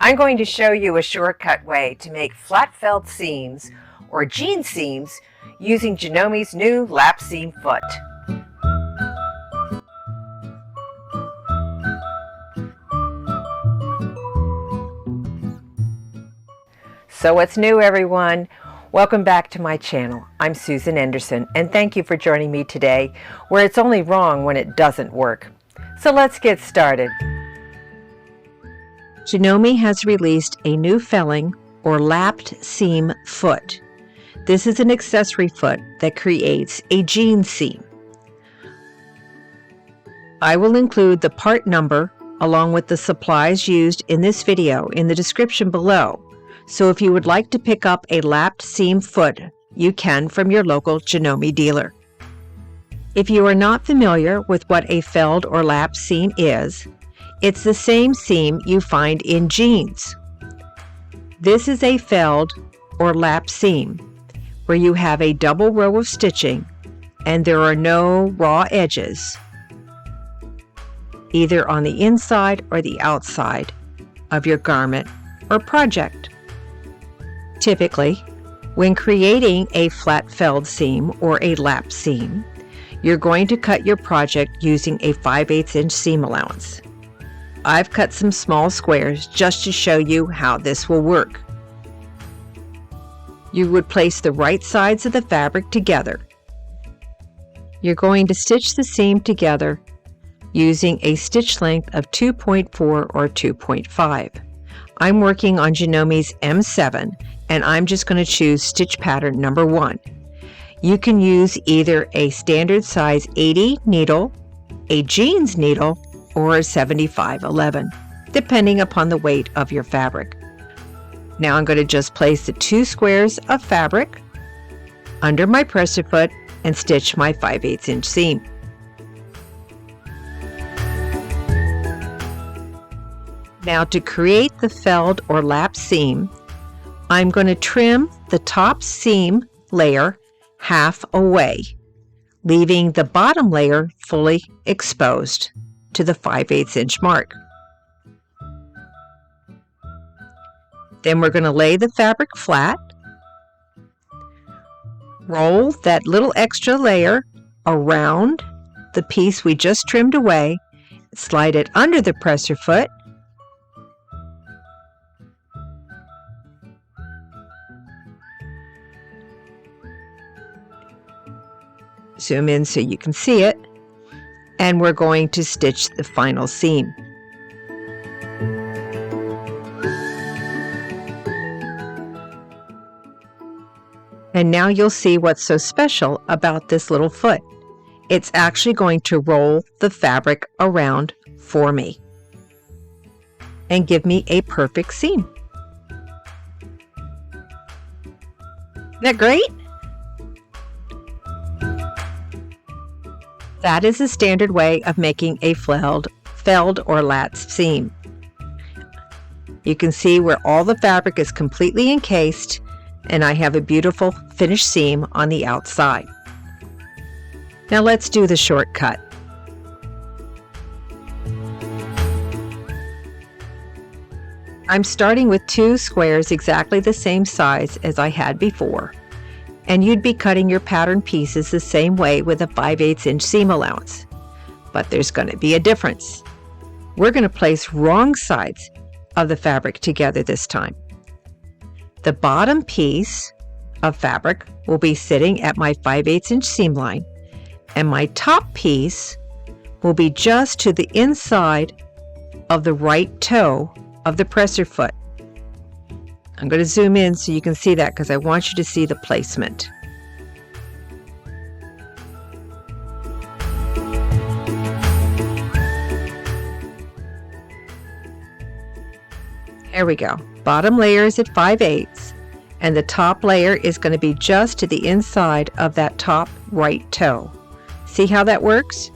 I'm going to show you a shortcut way to make flat felled seams or jean seams using Janome's new Lap Seam Foot. So what's new, everyone? Welcome back to my channel. I'm Susan Anderson, and thank you for joining me today, where it's only wrong when it doesn't work. So let's get started. Janome has released a new felling or lapped seam foot. This is an accessory foot that creates a jean seam. I will include the part number along with the supplies used in this video in the description below. So if you would like to pick up a lapped seam foot, you can from your local Janome dealer. If you are not familiar with what a felled or lapped seam is, it's the same seam you find in jeans. This is a felled or lapped seam where you have a double row of stitching and there are no raw edges, either on the inside or the outside of your garment or project. Typically, when creating a flat felled seam or a lap seam, you're going to cut your project using a 5/8 inch seam allowance. I've cut some small squares just to show you how this will work. You would place the right sides of the fabric together. You're going to stitch the seam together using a stitch length of 2.4 or 2.5. I'm working on Janome's M7, and I'm just going to choose stitch pattern number 1. You can use either a standard size 80 needle, a jeans needle, or a 75/11, depending upon the weight of your fabric. Now I'm going to just place the 2 squares of fabric under my presser foot and stitch my 5/8 inch seam. Now to create the felled or lap seam, I'm going to trim the top seam layer half away, leaving the bottom layer fully exposed to the 5/8 inch mark. Then we're going to lay the fabric flat, roll that little extra layer around the piece we just trimmed away, slide it under the presser foot, zoom in so you can see it, and we're going to stitch the final seam. And now you'll see what's so special about this little foot. It's actually going to roll the fabric around for me and give me a perfect seam. Isn't that great? That is a standard way of making a felled or lapped seam. You can see where all the fabric is completely encased, and I have a beautiful finished seam on the outside. Now let's do the shortcut. I'm starting with 2 squares exactly the same size as I had before, and you'd be cutting your pattern pieces the same way with a 5/8 inch seam allowance. But there's going to be a difference. We're going to place wrong sides of the fabric together this time. The bottom piece of fabric will be sitting at my 5/8 inch seam line, and my top piece will be just to the inside of the right toe of the presser foot. I'm going to zoom in so you can see that because I want you to see the placement. There we go. Bottom layer is at 5/8, and the top layer is going to be just to the inside of that top right toe. See how that works?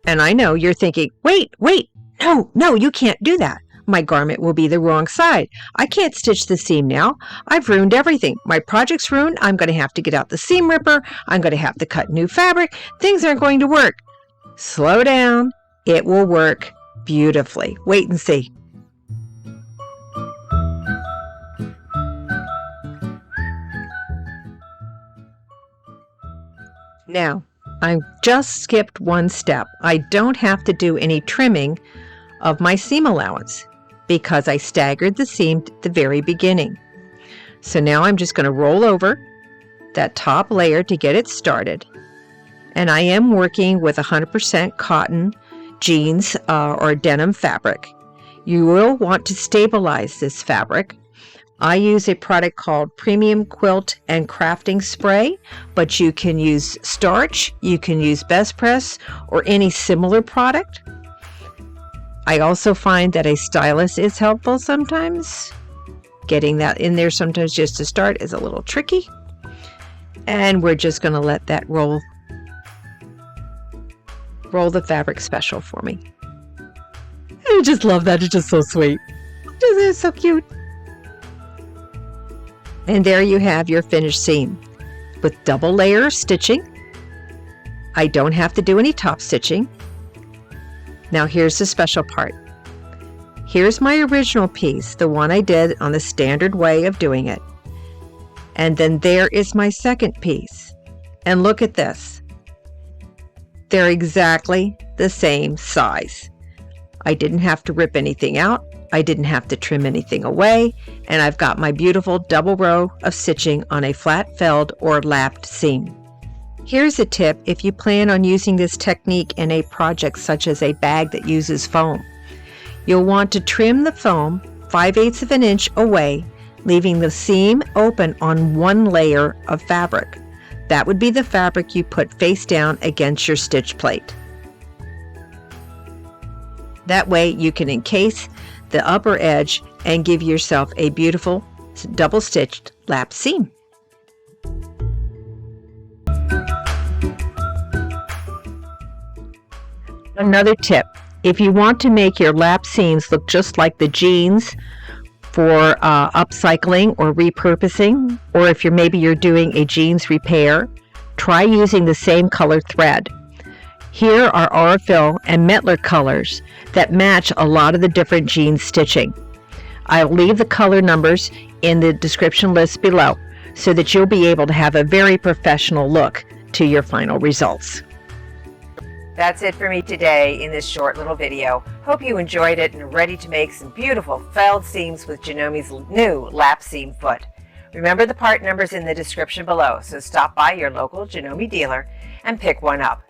And I know you're thinking, wait, no, you can't do that. My garment will be the wrong side. I can't stitch the seam now. I've ruined everything. My project's ruined. I'm going to have to get out the seam ripper. I'm going to have to cut new fabric. Things aren't going to work. Slow down. It will work beautifully. Wait and see. Now, I just skipped one step. I don't have to do any trimming of my seam allowance because I staggered the seam at the very beginning. So now I'm just going to roll over that top layer to get it started. And I am working with 100% cotton jeans or denim fabric. You will want to stabilize this fabric. I use a product called Premium Quilt and Crafting Spray, but you can use Starch, you can use Best Press, or any similar product. I also find that a stylus is helpful sometimes. Getting that in there sometimes just to start is a little tricky. And we're just going to let that roll the fabric special for me. I just love that. It's just so sweet. It's so cute. And there you have your finished seam with double layer stitching. I don't have to do any top stitching. Now here's the special part. Here's my original piece, the one I did on the standard way of doing it. And then there is my second piece. And look at this. They're exactly the same size. I didn't have to rip anything out. I didn't have to trim anything away, and I've got my beautiful double row of stitching on a flat felled or lapped seam. Here's a tip if you plan on using this technique in a project such as a bag that uses foam. You'll want to trim the foam 5/8 of an inch away, leaving the seam open on one layer of fabric. That would be the fabric you put face down against your stitch plate. That way you can encase the upper edge and give yourself a beautiful double-stitched lap seam. Another tip, if you want to make your lap seams look just like the jeans for upcycling or repurposing, or if maybe you're doing a jeans repair, try using the same color thread. Here are Aurafill and Mettler colors that match a lot of the different jeans stitching. I'll leave the color numbers in the description list below so that you'll be able to have a very professional look to your final results. That's it for me today in this short little video. Hope you enjoyed it and are ready to make some beautiful felled seams with Janome's new lap seam foot. Remember the part numbers in the description below, so stop by your local Janome dealer and pick one up.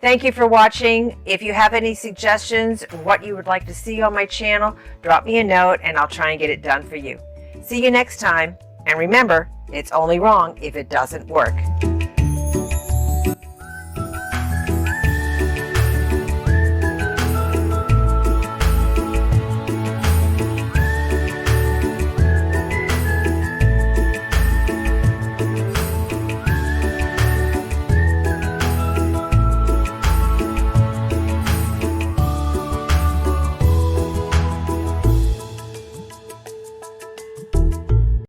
Thank you for watching. If you have any suggestions or what you would like to see on my channel, drop me a note and I'll try and get it done for you. See you next time, and remember, it's only wrong if it doesn't work.